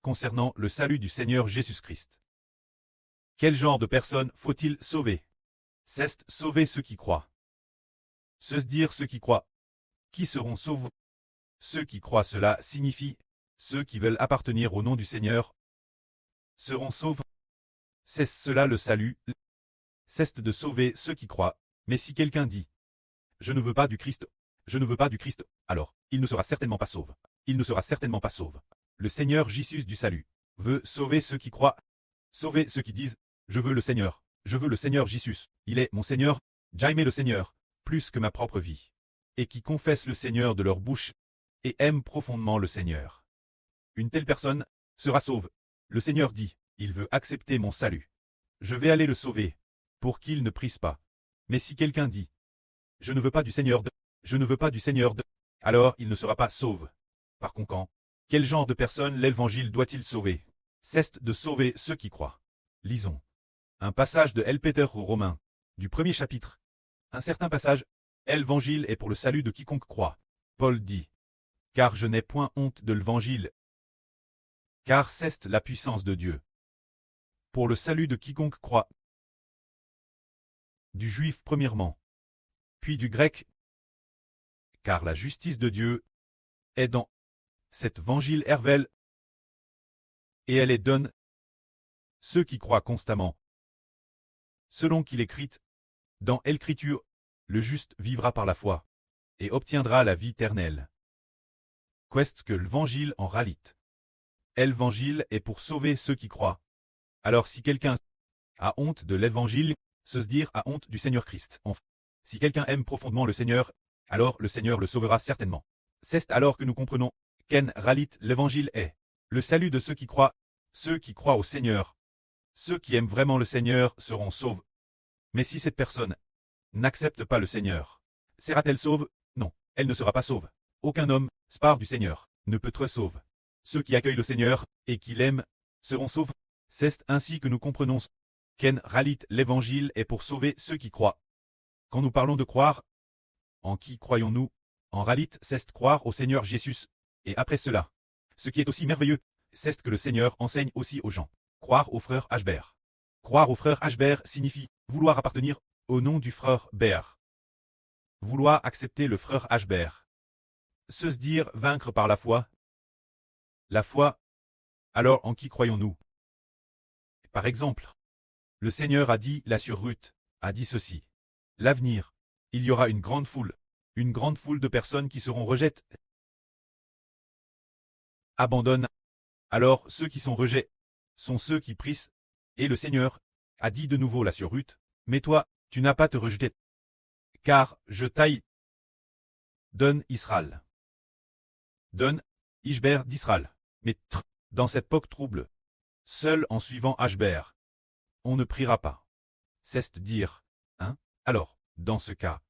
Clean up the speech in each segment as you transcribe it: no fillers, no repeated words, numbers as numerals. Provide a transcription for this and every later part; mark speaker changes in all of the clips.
Speaker 1: concernant le salut du Seigneur Jésus-Christ. Quel genre de personnes faut-il sauver? C'est sauver ceux qui croient. Se dire ceux qui croient. Qui seront sauvés? Ceux qui croient, cela signifie ceux qui veulent appartenir au nom du Seigneur seront sauvés. C'est cela le salut. C'est de sauver ceux qui croient. Mais si quelqu'un dit « Je ne veux pas du Christ, je ne veux pas du Christ », alors il ne sera certainement pas sauve. Il ne sera certainement pas sauve. Le Seigneur Jésus du salut veut sauver ceux qui croient, sauver ceux qui disent « Je veux le Seigneur, je veux le Seigneur Jésus, il est mon Seigneur, j'aime le Seigneur, plus que ma propre vie. » Et qui confessent le Seigneur de leur bouche et aiment profondément le Seigneur. Une telle personne sera sauve. Le Seigneur dit « Il veut accepter mon salut. Je vais aller le sauver, pour qu'il ne prise pas. » Mais si quelqu'un dit « Je ne veux pas du Seigneur de, je ne veux pas du Seigneur de », alors il ne sera pas sauve. Par conséquent, quel genre de personne l'Évangile doit-il sauver? C'est de sauver ceux qui croient. Lisons. Un passage de L. Peter aux Romains, du premier chapitre. Un certain passage, l'Évangile est pour le salut de quiconque croit. Paul dit, « Car je n'ai point honte de l'Évangile, car c'est la puissance de Dieu. Pour le salut de quiconque croit. » Du juif premièrement, puis du grec, car la justice de Dieu est dans cet évangile hervel, et elle est donne ceux qui croient constamment. Selon qu'il écrit dans l'Écriture, le juste vivra par la foi, et obtiendra la vie éternelle. Qu'est-ce que l'Évangile en réalité? L'Évangile est pour sauver ceux qui croient. Alors si quelqu'un a honte de l'Évangile, se dire a honte du Seigneur Christ. Enfin, si quelqu'un aime profondément le Seigneur, alors le Seigneur le sauvera certainement. C'est alors que nous comprenons qu'en réalité l'Évangile est le salut de ceux qui croient au Seigneur. Ceux qui aiment vraiment le Seigneur seront sauvés. Mais si cette personne n'accepte pas le Seigneur, sera-t-elle sauve? Non, elle ne sera pas sauve. Aucun homme, spare du Seigneur, ne peut être sauve. Ceux qui accueillent le Seigneur et qui l'aiment seront sauvés. C'est ainsi que nous comprenons qu'en réalité l'Évangile est pour sauver ceux qui croient. Quand nous parlons de croire, en qui croyons-nous? En réalité, c'est croire au Seigneur Jésus. Et après cela, ce qui est aussi merveilleux, c'est que le Seigneur enseigne aussi aux gens. Croire au frère Ashbert. Croire au frère Ashbert signifie vouloir appartenir au nom du frère Béar. Vouloir accepter le frère Ashbert. Se dire vaincre par la foi. La foi. Alors en qui croyons-nous? Par exemple, le Seigneur a dit là sur Ruth, a dit ceci. L'avenir, il y aura une grande foule de personnes qui seront rejetées, abandonnent. Alors ceux qui sont rejetés sont ceux qui prient. Et le Seigneur a dit de nouveau là sur Ruth, mais toi, tu n'as pas te rejeter, car je t'aille. Donne Israël. Donne Ishbert d'Israël. Mais dans cette époque trouble, seul en suivant Ashbert, on ne priera pas. C'est dire, hein? Alors, dans ce cas,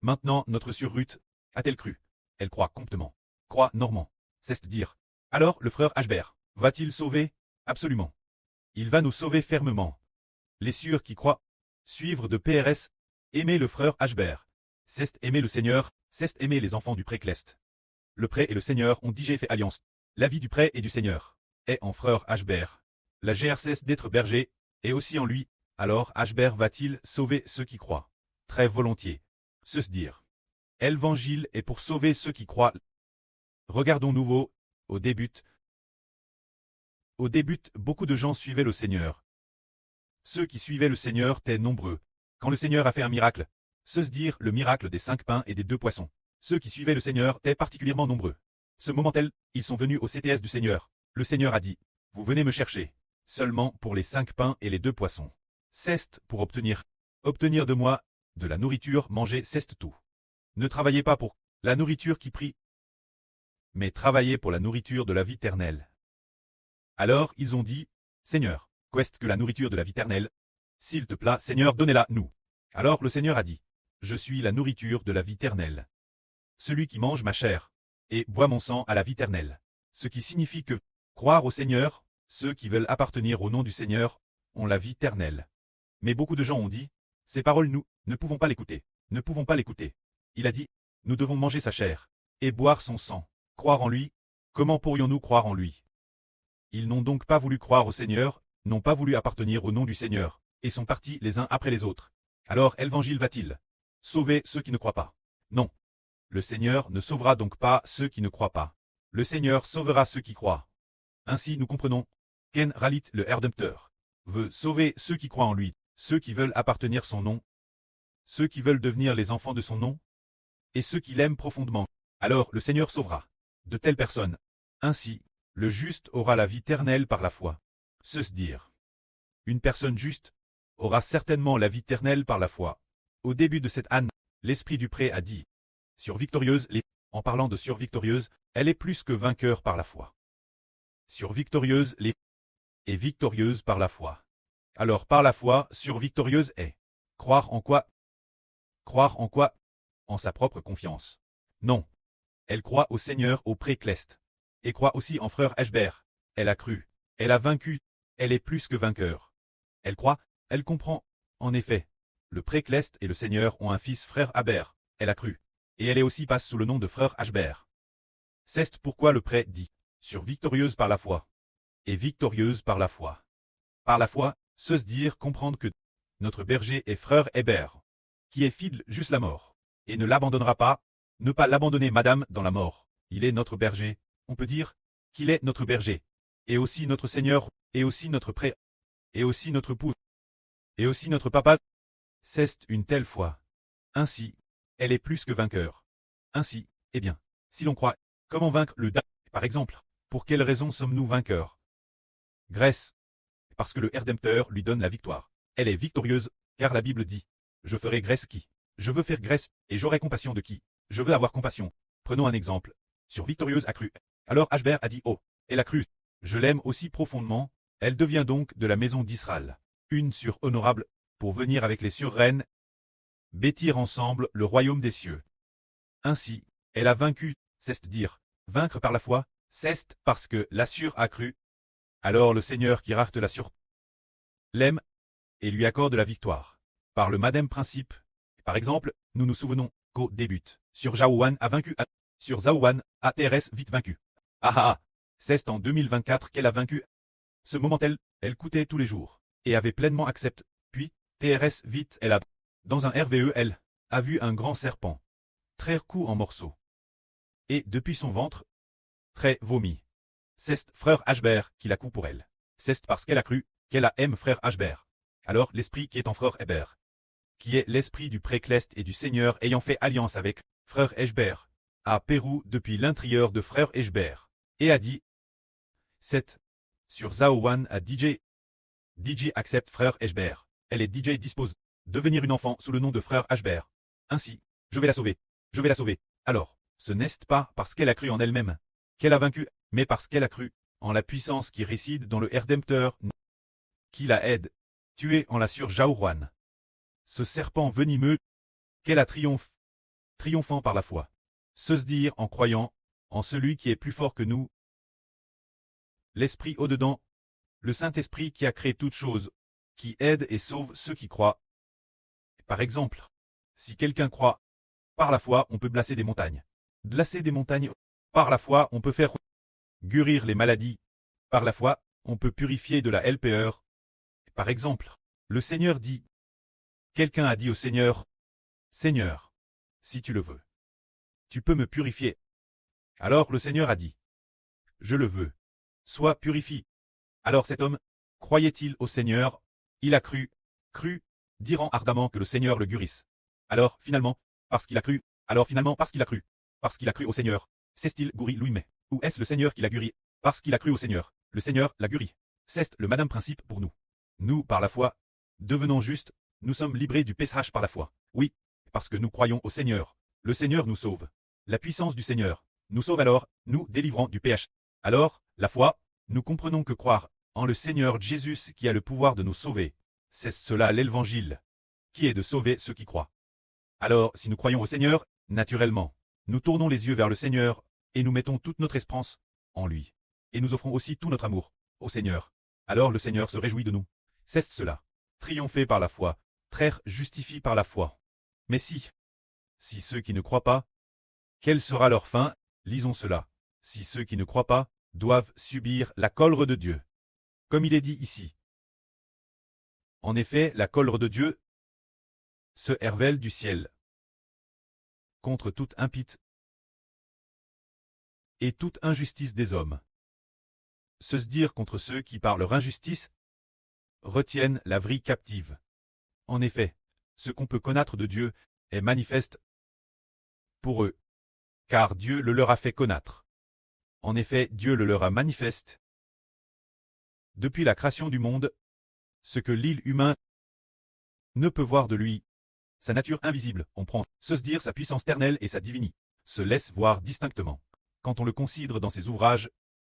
Speaker 1: maintenant notre sœur Ruth a-t-elle cru? Elle croit complètement. Croit normand. C'est dire. Alors le frère Ashbert va-t-il sauver? Absolument. Il va nous sauver fermement. Les sûrs qui croient, suivre de PRS, aimer le frère Ashbert. C'est aimer le Seigneur, c'est aimer les enfants du pré-cleste. Le pré et le Seigneur ont déjà fait alliance. La vie du pré et du Seigneur est en frère Ashbert. La GRCS d'être berger est aussi en lui. Alors Ashbert va-t-il sauver ceux qui croient? Très volontiers. Se dire. L'Évangile est pour sauver ceux qui croient. Regardons nouveau, au début. Au début, beaucoup de gens suivaient le Seigneur. Ceux qui suivaient le Seigneur étaient nombreux. Quand le Seigneur a fait un miracle, se dire le miracle des 5 pains et des 2 poissons. Ceux qui suivaient le Seigneur étaient particulièrement nombreux. Ce moment-tel, ils sont venus au CTS du Seigneur. Le Seigneur a dit, vous venez me chercher, seulement pour les 5 pains et les 2 poissons. C'est pour obtenir de moi, de la nourriture, manger, c'est tout. Ne travaillez pas pour la nourriture qui prie, mais travaillez pour la nourriture de la vie éternelle. Alors ils ont dit, Seigneur, qu'est-ce que la nourriture de la vie éternelle? S'il te plaît, Seigneur, donnez-la nous. Alors le Seigneur a dit, je suis la nourriture de la vie éternelle. Celui qui mange ma chair et boit mon sang a la vie éternelle. Ce qui signifie que, croire au Seigneur, ceux qui veulent appartenir au nom du Seigneur, ont la vie éternelle. Mais beaucoup de gens ont dit, ces paroles nous ne pouvons pas l'écouter, ne pouvons pas l'écouter. Il a dit, nous devons manger sa chair et boire son sang. Croire en lui, comment pourrions-nous croire en lui? Ils n'ont donc pas voulu croire au Seigneur, n'ont pas voulu appartenir au nom du Seigneur, et sont partis les uns après les autres. Alors l'Évangile va-t-il sauver ceux qui ne croient pas? Non. Le Seigneur ne sauvera donc pas ceux qui ne croient pas. Le Seigneur sauvera ceux qui croient. Ainsi nous comprenons qu'En Ralit le Rédempteur veut sauver ceux qui croient en lui, ceux qui veulent appartenir son nom, ceux qui veulent devenir les enfants de son nom, et ceux qui l'aiment profondément. Alors le Seigneur sauvera de telles personnes. Ainsi, le juste aura la vie éternelle par la foi. Se dire. Une personne juste aura certainement la vie éternelle par la foi. Au début de cette année, l'Esprit du pré a dit, survictorieuse, en parlant de survictorieuse, elle est plus que vainqueur par la foi. Survictorieuse, est victorieuse par la foi. Alors par la foi, survictorieuse est croire en quoi? Croire en quoi? En sa propre confiance. Non. Elle croit au Seigneur au précleste. Et croit aussi en frère Ashbert. Elle a cru. Elle a vaincu. Elle est plus que vainqueur. Elle croit, elle comprend. En effet, le précleste et le Seigneur ont un fils frère Abert. Elle a cru. Et elle est aussi passe sous le nom de frère Ashbert. C'est pourquoi le prêtre dit, sur victorieuse par la foi. Et victorieuse par la foi. Par la foi, se dire comprendre que notre berger est frère Hébert, qui est fidèle jusqu'à la mort, et ne l'abandonnera pas, ne pas l'abandonner madame dans la mort. Il est notre berger, on peut dire qu'il est notre berger, et aussi notre Seigneur, et aussi notre prêtre, et aussi notre épouse, et aussi notre papa. C'est une telle foi. Ainsi, elle est plus que vainqueur. Ainsi, eh bien, si l'on croit, comment vaincre le da? Par exemple, pour quelle raison sommes-nous vainqueurs? Grèce. Parce que le Rédempteur lui donne la victoire. Elle est victorieuse, car la Bible dit, je ferai Grèce qui? Je veux faire Grèce, et j'aurai compassion de qui? Je veux avoir compassion. Prenons un exemple. Sur victorieuse a cru. Alors Ashbert a dit, oh, elle a cru. Je l'aime aussi profondément, elle devient donc de la maison d'Israël. Une sur honorable, pour venir avec les surreines, bâtir ensemble le royaume des cieux. Ainsi, elle a vaincu, c'est dire, vaincre par la foi, c'est parce que la sûre a cru. Alors le Seigneur qui rate la sûre l'aime et lui accorde la victoire. Par le madame principe. Par exemple, nous nous souvenons qu'au début, sur Jaouan a vaincu sur Zaouan, a TRS vite vaincu. Ah ah ah, c'est en 2024 qu'elle a vaincu. Ce moment elle coûtait tous les jours, et avait pleinement accepté. Puis, TRS vite elle a, dans un RVE elle, a vu un grand serpent, très coup en morceaux. Et depuis son ventre, très vomi. C'est frère Ashbert qui la coupe pour elle. C'est parce qu'elle a cru, qu'elle a aime frère Ashbert. Alors l'esprit qui est en frère Hébert, qui est l'esprit du précleste et du Seigneur ayant fait alliance avec frère Ashbert, à Pérou depuis l'intérieur de frère Ashbert, et a dit, 7. Sur Zaowan à DJ. DJ accepte frère Ashbert. Elle est DJ dispose devenir une enfant sous le nom de frère Ashbert. Ainsi, je vais la sauver. Je vais la sauver. Alors, ce n'est pas parce qu'elle a cru en elle-même qu'elle a vaincu, mais parce qu'elle a cru en la puissance qui réside dans le Rédempteur, qui la aide, tuée en la sur Jaouan. Ce serpent venimeux, qu'elle a triomphant par la foi. Se dire en croyant en celui qui est plus fort que nous. L'Esprit au-dedans, le Saint-Esprit qui a créé toutes choses, qui aide et sauve ceux qui croient. Par exemple, si quelqu'un croit, par la foi on peut glacer des montagnes. Glacer des montagnes, par la foi on peut faire guérir les maladies, par la foi on peut purifier de la LPR. Par exemple, le Seigneur dit, quelqu'un a dit au Seigneur, Seigneur, si tu le veux, tu peux me purifier. Alors le Seigneur a dit, je le veux, sois purifié. Alors cet homme, croyait-il au Seigneur, il a cru, dirant ardemment que le Seigneur le guérisse. Alors finalement, parce qu'il a cru, parce qu'il a cru au Seigneur, c'est-il guéri lui-même, ou est-ce le Seigneur qui l'a guéri, parce qu'il a cru au Seigneur, le Seigneur l'a guéri. C'est le madame principe pour nous. Nous, par la foi, devenons justes, nous sommes libérés du péchage par la foi. Oui, parce que nous croyons au Seigneur. Le Seigneur nous sauve. La puissance du Seigneur nous sauve alors, nous délivrant du péché. Alors, la foi, nous comprenons que croire en le Seigneur Jésus qui a le pouvoir de nous sauver, c'est cela l'Évangile, qui est de sauver ceux qui croient. Alors, si nous croyons au Seigneur, naturellement, nous tournons les yeux vers le Seigneur, et nous mettons toute notre espérance en lui. Et nous offrons aussi tout notre amour au Seigneur. Alors le Seigneur se réjouit de nous. C'est cela. Triompher par la foi, traire justifie par la foi. Mais si ceux qui ne croient pas, quelle sera leur fin? Lisons cela. Si ceux qui ne croient pas, doivent subir la colère de Dieu. Comme il est dit ici. En effet, la colère de Dieu se révèle du ciel contre toute impie et toute injustice des hommes. Se dire contre ceux qui par leur injustice retiennent la vie captive. En effet, ce qu'on peut connaître de Dieu est manifeste pour eux, car Dieu le leur a fait connaître. En effet, Dieu le leur a manifeste depuis la création du monde, ce que l'île humain ne peut voir de lui. Sa nature invisible, on prend, se dire sa puissance éternelle et sa divinité, se laisse voir distinctement. Quand on le considère dans ses ouvrages,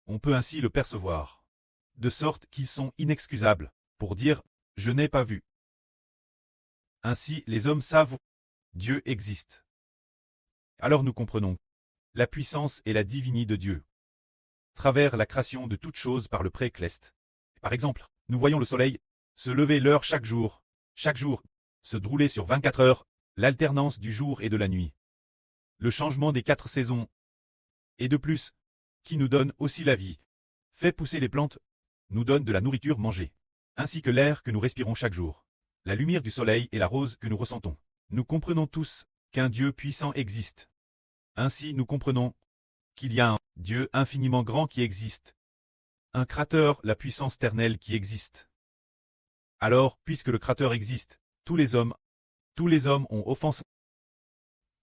Speaker 1: on peut ainsi le percevoir. De sorte qu'ils sont inexcusables, pour dire « je n'ai pas vu ». Ainsi les hommes savent Dieu existe. Alors nous comprenons la puissance et la divinité de Dieu. Travers la création de toutes choses par le précleste. Par exemple, nous voyons le soleil se lever l'heure chaque jour, se dérouler sur 24 heures, l'alternance du jour et de la nuit. Le changement des 4 saisons. Et de plus, qui nous donne aussi la vie, fait pousser les plantes, nous donne de la nourriture mangée, ainsi que l'air que nous respirons chaque jour, la lumière du soleil et la rose que nous ressentons. Nous comprenons tous qu'un Dieu puissant existe. Ainsi nous comprenons qu'il y a un Dieu infiniment grand qui existe, un Créateur, la puissance éternelle qui existe. Alors, puisque le Créateur existe, tous les hommes ont offensé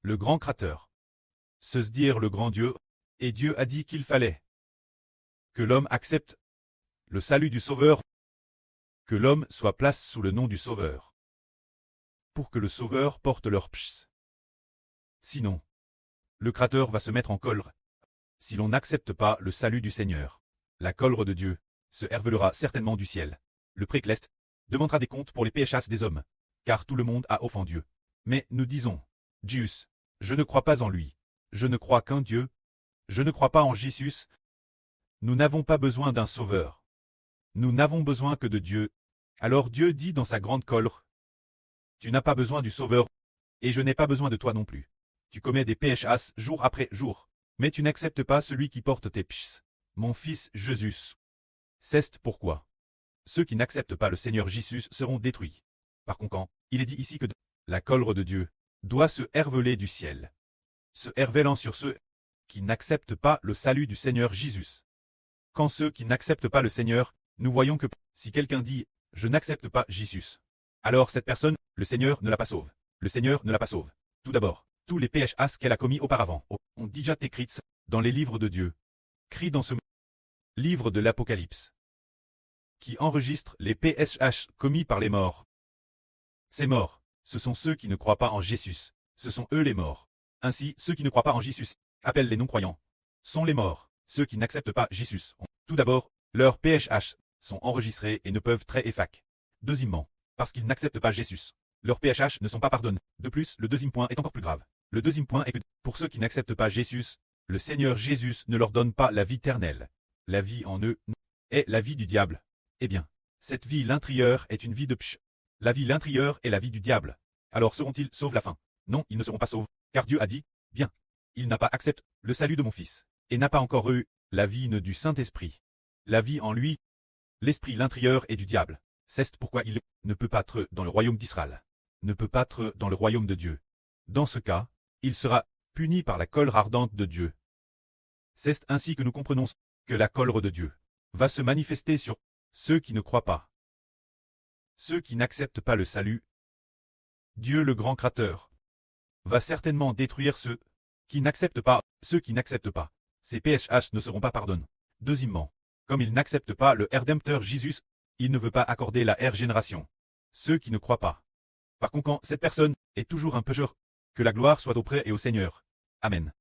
Speaker 1: le grand Créateur. Se dire le grand Dieu, et Dieu a dit qu'il fallait que l'homme accepte le salut du Sauveur, que l'homme soit placé sous le nom du Sauveur, pour que le Sauveur porte leur péchés. Sinon, le Créateur va se mettre en colère, si l'on n'accepte pas le salut du Seigneur. La colère de Dieu se révélera certainement du ciel. Le précleste demandera des comptes pour les péchés des hommes, car tout le monde a offendu Dieu. Mais nous disons, Jésus, je ne crois pas en lui, je ne crois qu'en Dieu, je ne crois pas en Jésus. Nous n'avons pas besoin d'un sauveur. Nous n'avons besoin que de Dieu. Alors Dieu dit dans sa grande colère, tu n'as pas besoin du sauveur, et je n'ai pas besoin de toi non plus. Tu commets des péchés jour après jour, mais tu n'acceptes pas celui qui porte tes péchés, mon fils Jésus. C'est pourquoi ceux qui n'acceptent pas le Seigneur Jésus seront détruits. Par conséquent, il est dit ici que la colère de Dieu doit se révéler du ciel, se révélant sur ceux qui n'acceptent pas le salut du Seigneur Jésus. Quand ceux qui n'acceptent pas le Seigneur, nous voyons que si quelqu'un dit « je n'accepte pas Jésus », alors cette personne, le Seigneur ne la pas sauve. Le Seigneur ne la pas sauve. Tout d'abord, tous les péchés qu'elle a commis auparavant ont déjà été écrits dans les livres de Dieu. Écrits dans ce livre de l'Apocalypse, qui enregistre les péchés commis par les morts. Ces morts, ce sont ceux qui ne croient pas en Jésus. Ce sont eux les morts. Ainsi, ceux qui ne croient pas en Jésus, appellent les non-croyants, sont les morts. Ceux qui n'acceptent pas Jésus. Tout d'abord, leurs péchés sont enregistrés et ne peuvent être effacés. Deuxièmement, parce qu'ils n'acceptent pas Jésus, leurs péchés ne sont pas pardonnés. De plus, le deuxième point est encore plus grave. Le deuxième point est que, pour ceux qui n'acceptent pas Jésus, le Seigneur Jésus ne leur donne pas la vie éternelle. La vie en eux est la vie du diable. Eh bien, cette vie l'intérieure est une vie de péché. La vie l'intérieure est la vie du diable. Alors seront-ils sauvés la fin? Non, ils ne seront pas sauvés, car Dieu a dit, bien, il n'a pas accepté le salut de mon fils, et n'a pas encore eu la vie du Saint-Esprit. La vie en lui, l'esprit l'intérieur est du diable. C'est pourquoi il ne peut pas être dans le royaume d'Israël, ne peut pas être dans le royaume de Dieu. Dans ce cas, il sera puni par la colère ardente de Dieu. C'est ainsi que nous comprenons que la colère de Dieu va se manifester sur ceux qui ne croient pas, ceux qui n'acceptent pas le salut. Dieu le grand Créateur va certainement détruire ceux qui n'acceptent pas. Ces péchés ne seront pas pardonnés. Deuxièmement, comme ils n'acceptent pas le Rédempteur Jésus, il ne veut pas accorder la régénération. Ceux qui ne croient pas. Par conséquent, cette personne est toujours un pécheur. Que la gloire soit auprès et au Seigneur. Amen.